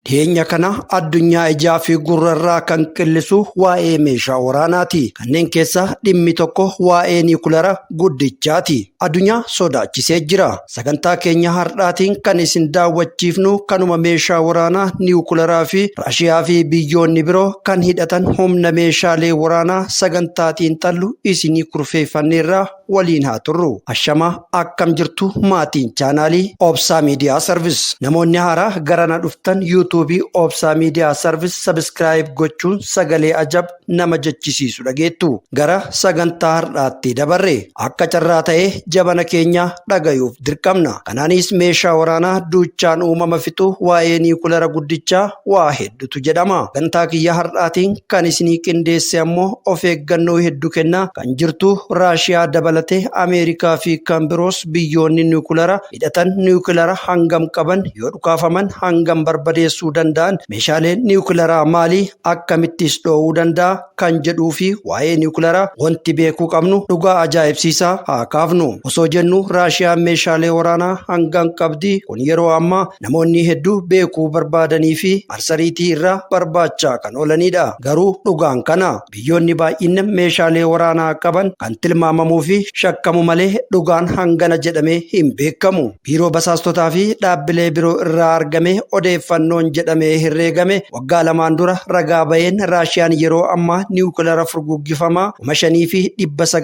Dhiyeenya kana addunyaa ijaa fi gurrarraa kan qillisu waa'ee meeshaa waraanaati. Kanneen keessaa dhimmi tokko waa'ee niwukilaara guddichaati. Addunyaa sodaachisee jira. Sagantaa keenya har'aatiin kan isin daawwachiifnu kanuma meeshaa waraanaa niwukilaraa fi Raashiyaa fi biyyoonni biroo kan hidhatan humna meeshaalee waraanaa sagantaatiin xallu isinii kurfeeffanneerraa waliin haa turru. Ashama akkam jirtu maatiin chaanaalii Obsaa Miidiyaa Sarvis. Namoonni haaraa garana dhuftan YouTube Obsaa Miidiyaa Sarvis subscribe gochuun sagalee ajab nama jechisiisu dhageettu. Gara sagantaa har'aatti dabarre akka carraa ta'ee jabana keenya dhagayuuf dirqamna. Kanaanis meeshaa waraanaa duuchaan uumama fixu waa'ee niwukilaara guddichaa waa hedduutu jedhama. Sagantaa kiyya har'aatiin kan isinii qindeesse ammoo of eeggannoo hedduu kenna kan jirtu Raashiyaa dabalatee Ameerikaa fi kan biroos biyyoonni niwukilaara hidhatan niwukilaara hangam qaban yoo dhukaafaman hangam barbadeessuu danda'an meeshaaleen niwukilaaraa maali akkamittis dhoowwuu danda'a kan jedhuu fi waa'ee niwukilaaraa wanti beekuu qabnu dhugaa ajaa'ibsiisaa haa kaafnu. Osoo jennu Raashiyaan meeshaalee waraanaa hangam qabdi kun yeroo ammaa namoonni hedduu beekuu barbaadanii fi marsariitii irraa barbaachaa kan oolanidha. Garuu dhugaan kana biyyoonni baay'inni meeshaalee waraanaa qaban kan tilmaamamuu fi shakkamu malee dhugaan hangana jedhamee hin beekamu. Biiroo basaastotaa fi dhaabbilee biroo irraa argame odeeffannoon jedhamee herreegame waggaa lamaan dura ragaa baheen Raashiyaan yeroo ammaa niwukilaara furguggifamaa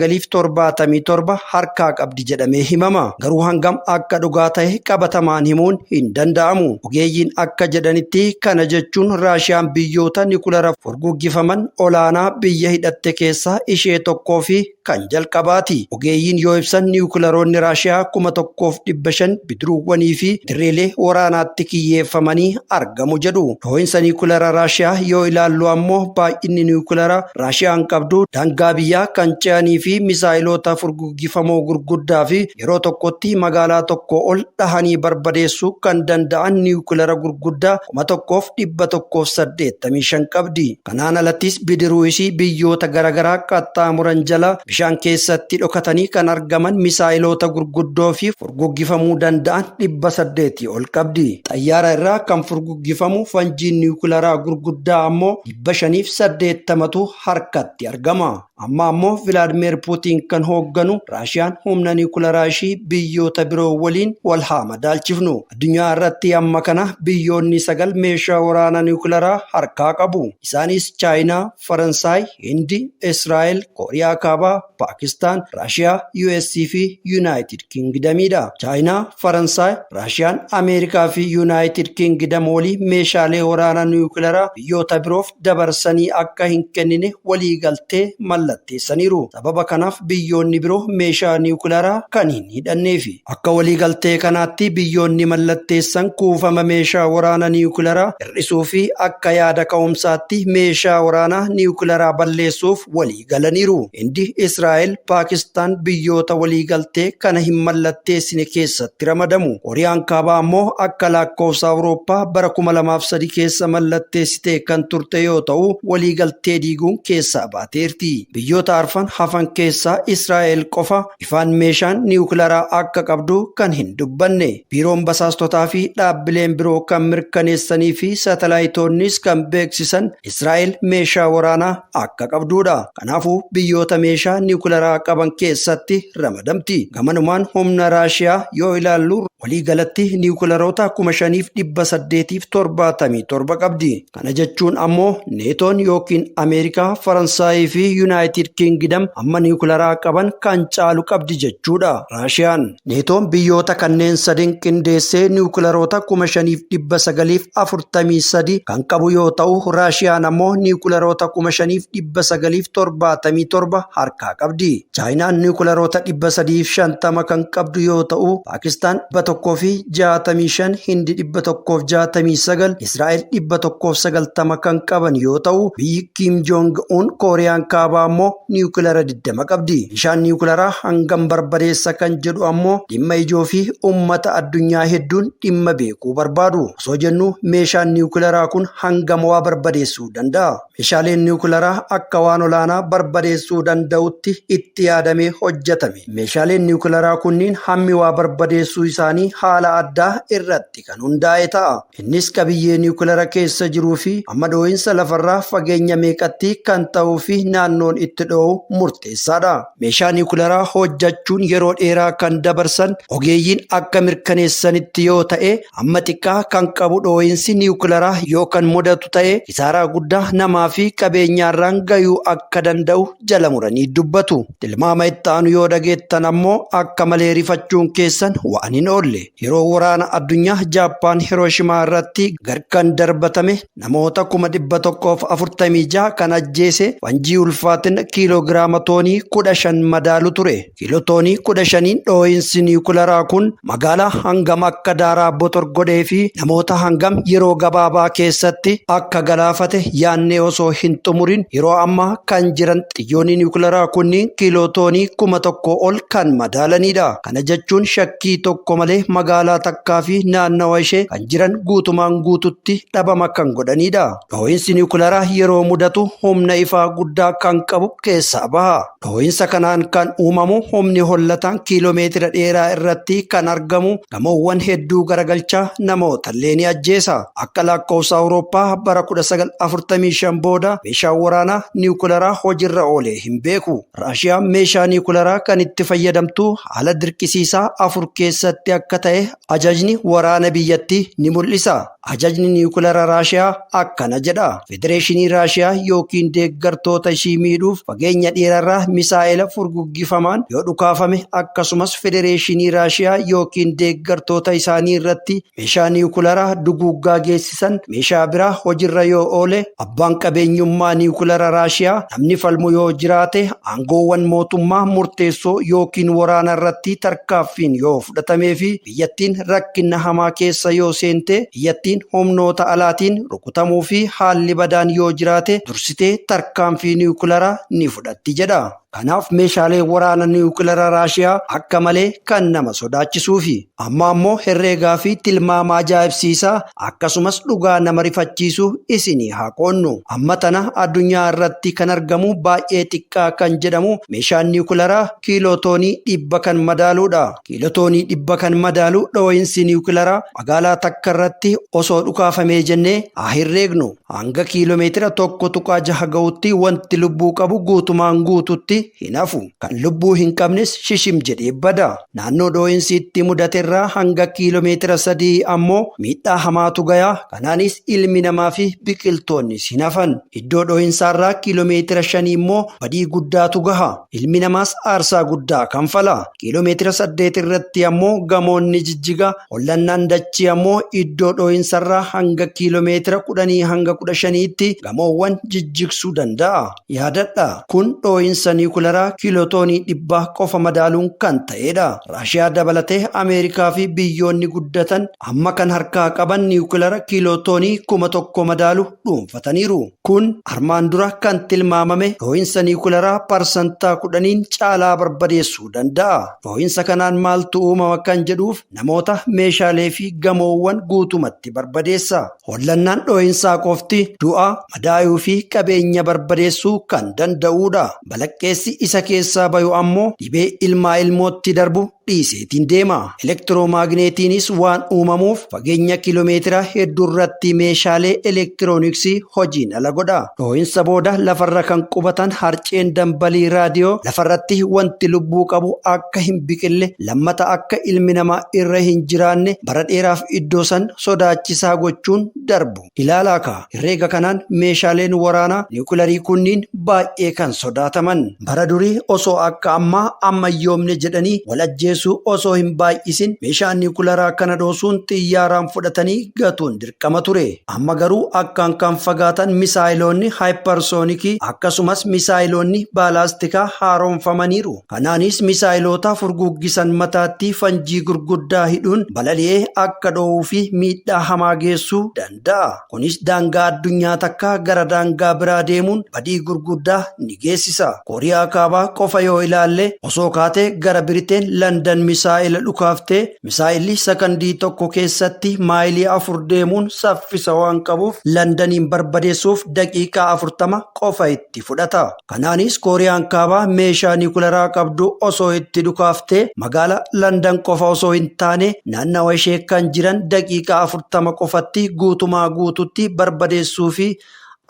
5,977 harkaa qabdi jedhamee himama. Garuu hangam akka dhugaa ta'e qabatamaan himuun hin danda'amu. Ogeeyyiin akka jedhanitti kana jechuun Raashiyaan biyyoota niwukilaara furguggifaman olaanaa biyya hidhatte keessaa ishee tokkoo fi kan jalqabaati. Ogeeyyiin yoo ibsan niwukilaaronni Raashiyaa 1,500 bidiruuwwanii fi dirreelee waraanaatti kiyyeeffamanii argamu jedhu. Dhoohinsa niwukilaara Raashiyaa yoo ilaallu ammoo baay'inni niwukilaara Raashiyaan qabdu daangaa biyyaa kan ce'anii fi misaayiloota furguggifamoo gurguddaa fi yeroo tokkotti magaalaa tokko ol dhahanii barbadeessuu kan danda'an niwukilaara gurguddaa 1,185 qabdi. Kanaan alattis bidiruu ishii biyyoota garaagaraa qaxxaamuran jala bishaan keessatti dhokatanii kan argaman misaayiloota gurguddoo fi furguggifamuu danda'an 800 ol qabdi. Xayyaara irraa kan furguggifamu fanjiin niwukilaaraa gurguddaa ammoo 580tu harkatti argama. Amma ammoo Vilaadimeer Puutiin kan hoogganu Raashiyaan humna niwukilaaraa ishii biyyoota biroo waliin wal haa madaalchifnu. Addunyaa irratti amma kana biyyoonni 9 meeshaa waraanaa niwukilaaraa harkaa qabu. Isaanis Chaayinaa, Faransaay, Hindi, Israa'el, Kooriyaa Kaabaa, Paakistaan, Raashiyaa, US fi Yuunaayitid Kingdamiidha. Chaayinaa, Faransaay, Raashiyaan, Ameerikaa fi Yuunaayitid Kingdam walii meeshaalee waraanaa niwukilaaraa biyyoota biroof dabarsanii akka hin kennine walii galtee mallatteessaniiru. Sababa kanaaf biyyoonni biroo meeshaa niwukilaaraa kan hin hidhanneefi. Akka waliigaltee kanaatti biyyoonni mallatteessan kuufama meeshaa waraanaa niwukilaaraa hir'isuu fi akka yaada ka'umsaatti meeshaa waraanaa niwukilaaraa balleessuuf walii galaniiru. Hindi, Israa'el, Paakistaan biyyoota waliigaltee kana hin mallatteessine keessatti ramadamu. Kooriyaan Kaabaa ammoo akka lakkoofsa Awurooppaa bara 2003 keessa mallatteessitee kan turte yoo ta'u waliigaltee diiguun keessaa baateerti. Biyyoota arfan hafan keessaa Israa'el qofa ifaan meeshaan niwukilaaraa akka qabdu kan hin dubbanne. Biiroon basaastotaa fi dhaabbileen biroo kan mirkaneessanii fi saatalaayitoonnis kan beeksisan Israa'el meeshaa waraanaa akka qabdudha. Kanaafuu biyyoota meeshaa niwukilaaraa qaban keessatti ramadamti. Gamanumaan humna Raashiyaa yoo ilaallu waliigalatti niwukilaarota 5,877 qabdi. Kana jechuun ammoo neetoon yookiin Ameerikaa, Faransaayii fi Yuunaayitid Kingdam amma niwukilaaraa qaban kan caalu qabdi jechuudha. Raashiyaan neetoon biyyoota kanneen sadin qindeessee niwukilaarota 5,943 kan qabu yoo ta'u Raashiyaan ammoo niwukilaarota 5,977 harkaa qabdi. Chaayinaan niwukilaarota 350 kan qabdu yoo ta'u Paakistaan 165, Hindi 169, Israa'el 190 kan qaban yoo ta'u biyyi Kim Jong-un Kooriyaan Kaabaa ammoo niwukilaara 20 qabdi. Meeshaan niwukilaaraa hangam barbadeessa kan jedhu ammoo dhimma ijoo fi uummata addunyaa hedduun dhimma beekuu barbaadu. Osoo jennu meeshaan niwukilaaraa kun hangam waa barbadeessuu danda'a? Meeshaaleen niwukilaaraa akka waan olaanaa barbadeessuu danda'utti itti yaadamee yaadamee hojjetame. Meeshaaleen niwukilaraa kunniin hammi waa barbadeessuu isaanii haala addaa irratti kan hundaa'e ta'a. Innis qabiyyee niwukilaraa keessa jiruu fi amma dhoo'insa lafarraa fageenya meeqatti kan ta'uu fi naannoon itti dhoo'u murteessaadha. Meeshaa niwukilaraa hojjechuun yeroo dheeraa kan dabarsan ogeeyyiin akka mirkaneessanitti yoo ta'e amma xiqqaa kan qabu dhoo'insi niwukilaraa yoo kan mudatu ta'e kisaaraa guddaa namaa fi qabeenyaarraan gayuu akka danda'u jala muranii dubbatu. Tilmaama itti aanu yoo dhageettan ammoo akka malee rifachuun keessan waan hin oolle. Yeroo waraana addunyaa Jaappaan Hirooshimaa irratti garkan darbatame namoota 146 kan ajjeese fanjii ulfaatina kiiloogiraama toonii 15 madaalu ture. Kiiloo toonii 15 dhoo'insi niwukilaraa kun magaalaa hangam akka daaraa botor godhee fi namoota hangam yeroo gabaabaa keessatti akka galaafate yaannee osoo hin xumurin yeroo ammaa kan jiran xiyyoonni niwukilaraa kunniin kiiloo toonii 1,000 ol kan madaalanidha. Kana jechuun shakkii tokko malee magaalaa takkaa fi naannawa ishee kan jiran guutumaan guututti dhabama kan godhanidha. Dhoo'insi niwukilaraa yeroo mudatu humna ifaa guddaa kan qabu keessaa baha. Dhoo'insa kanaan kan uumamu humni hollataan kiiloomeetira dheeraa irratti kan argamu gamoowwan hedduu garagalchaa namootallee ni ajjeesa. Akka lakkoofsa Awurooppaa bara 1945 booda meeshaan waraanaa niwukilaraa hojiirra oolee hin beeku. Raashiyaan meeshaa niwukilaraa kan itti fayyadamtu haala dirqisiisaa 4 keessatti akka ta'e ajajni waraana biyyattii ni mul'isa. Ajajni niwukilaraa Raashiyaa akkana jedha. Federeeshinii Raashiyaa yookiin deeggartoota ishii miidhuuf fageenya dheerarraa misaa'ila furguggifamaan yoo dhukaafame akkasumas Federeeshinii Raashiyaa yookiin deeggartoota isaanii irratti meeshaa niwukilaraa duguggaa geessisan meeshaa biraa hojiirra yoo oole abbaan qabeenyummaa niwukilaraa Raashiyaa namni falmu yoo jiraate aangoowwan mootummaa murteessoo yookiin waraana irratti tarkaaffiin yoo fudhatamee fi biyyattiin rakkina hamaa keessa yoo seente biyyattiin humnoota alaatiin rukutamuu fi haalli badaan yoo jiraate dursitee tarkaanfii niwukilaraa ni fudhatti jedha. Kanaaf meeshaalee waraana niwukilaraa Raashiyaa akka malee kan nama sodaachisuufi amma ammoo herreegaa fi tilmaama ajaa'ibsiisaa akkasumas dhugaa nama rifachiisu isinii haa qoonnu. Amma tana addunyaa irratti kan argamu baay'ee xiqqaa kan jedhamu meeshaan niwukilaraa kiiloo toonii 100 kan madaaluudha. Kiiloo toonii 100 kan madaalu dhoo'insi niwukilaraa magaalaa takka irratti osoo dhukaafamee jennee haa herreegnu. Hanga kiiloomeetira 1.6 ga'utti wanti lubbuu qabu guutumaan guututti hin hafu. Kan lubbuu hin qabnes shishim jedhee bada. Naannoo dhoo'insi itti mudaterraa hanga kiiloomeetira 3 ammoo miidhaa hamaatu gayaa. Kanaanis ilmi namaa fi biqiltoonnis hin hafan. Iddoo dhoo'insaarraa kiiloomeetira 5 immoo badii guddaatu gaha. Ilmi namaas aarsaa guddaa kanfala. Kiiloomeetira 8 irratti ammoo gamoonni jijjiga. Hollannaan dachii ammoo iddoo dhoo'insarraa hanga kiiloomeetira 10 hanga 15tti gamoowwan jijjigsuu danda'a. Yaadadha, kun dhoo'insa niwukilaraa kiiloo toonii 100 qofa madaaluun kan ta'edha. Raashiyaa dabalatee Ameerikaa fi biyyoonni guddatan amma kan harkaa qaban niwukilara kiiloo toonii 1,000 madaalu dhuunfataniiru. Kun armaan dura kan tilmaamame dhoo'insa niwukilaraa parsantaa 10 caalaa barbadeessuu danda'a. Dhoo'insa kanaan maaltu uumama kan jedhuuf namoota, meeshaalee fi gamoowwan guutumatti barbadeessa. Hollannaan dhoo'insaa qofti du'a, madaa'uu fi qabeenya barbadeessuu kan danda'udha. Balaqqeessi isa keessaa bayu ammoo dhibee ilmaa ilmootti darbu dhiiseetiin deema. Elektiroomagneetiinis waan uumamuuf fageenya kiiloomeetira hedduu irratti meeshaalee elektirooniksii hojiin ala godha. Dhoo'insa booda lafarra kan qubatan harceen dambalii raadiyoo lafarratti wanti lubbuu qabu akka hin biqille, lammata akka ilmi namaa irra hin jiraanne bara dheeraaf iddoo san sodaachisaa gochuun darbu. Ilaalaa ka herreega kanaan meeshaaleen waraanaa niwukilarii kunniin baay'ee kan sodaataman. Bara durii osoo akka ammaa ammayyoomne jedhanii walajjeesuu osoo hin baay'isin meeshaan niwukilaraa kana dhoosuun xiyyaaraan fudhatanii gatuun dirqama ture. Amma garuu akkaan kan fagaatan misaayiloonni haayiparsoonikii akkasumas misaayiloonni baalaastikaa haaromfamaniiru. Kanaanis misaayiloota furguggisan mataatti fanjii gurguddaa hidhuun balali'ee akka dhoowuu fi miidhaa hamaa geessuu danda'a. Kunis daangaa addunyaa takkaa gara daangaa biraa deemuun badii gurguddaa ni geessisa. Kooriyaa kaabaa qofa yoo ilaalle osoo kaatee gara Biriteen, London Landan misaa'ila dhukaaftee misaa'illi sakandii tokko keessatti maayilii 4 deemuun saffisa waan qabuuf Landaniin barbadeessuuf daqiiqaa 40 qofa itti fudhata. Kanaanis Kooriyaan kaabaa meeshaa niwukilaraa qabdu osoo itti dhukaaftee magaala Landan qofa osoo hin taane naannawa ishee kan jiran daqiiqaa 40 qofatti guutumaa guututti barbadeessuu fi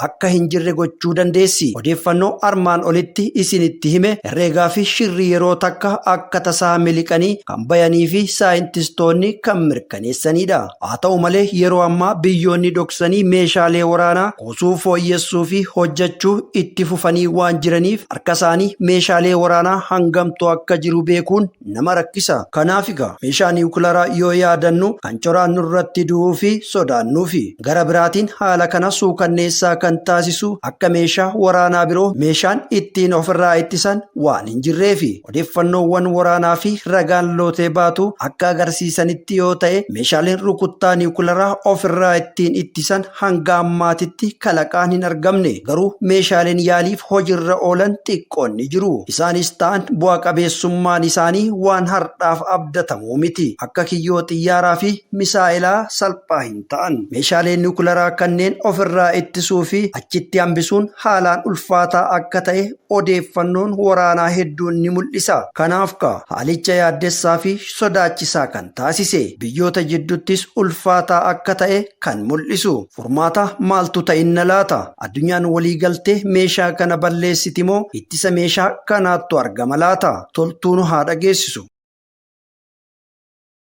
akka hin jirre gochuu dandeessi. Odeeffannoo armaan olitti isinitti hime herreegaa fi shirri yeroo takka akka tasaa miliqanii kan bayanii fi saayintistoonni kan mirkaneessanidha. Haa ta'u malee yeroo ammaa biyyoonni dhoksanii meeshaalee waraanaa kuusuu fooyyessuu fi hojjechuu itti fufanii waan jiraniif harka isaanii meeshaalee waraanaa hangamtu akka jiru beekuun nama rakkisa. Kanaaf meeshaa niwukilaraa yoo yaadannu kan coraan nurratti du'uu fi sodaannuufi. Gara biraatiin haala kana suukanneessaa kan taasisu akka meeshaa waraanaa biroo meeshaan ittiin ofirraa ittisan waan hin jirreefi. Odeeffannoowwan waraanaa fi ragaan lootee baatu akka agarsiisanitti yoo ta'e meeshaaleen rukuttaa niwukilaraa ofirraa ittiin ittisan hanga ammaatitti kalaqaan hin argamne. Garuu meeshaaleen yaaliif hojiirra oolan xiqqoon ni jiru. Isaanis ta'an bu'a qabeessummaan isaanii waan hardhaaf abdatamuu miti. Akka kiyyoo xiyyaaraa fi misaa'ilaa salphaa hin ta'an. Meeshaaleen niwukilaraa kanneen ofirraa ittisuu fi achitti hambisuun haalaan ulfaataa akka ta'e odeeffannoon waraanaa hedduun ni mul'isa. Kanaaf haalicha yaaddessaa fi sodaachisaa kan taasise biyyoota jidduttis ulfaataa akka ta'e kan mul'isu. Furmaata maaltu ta'inna laata? Addunyaan walii galtee meeshaa kana balleessiti moo ittisa meeshaa kanaattu argama laata? Toltuun haa dhageessisu.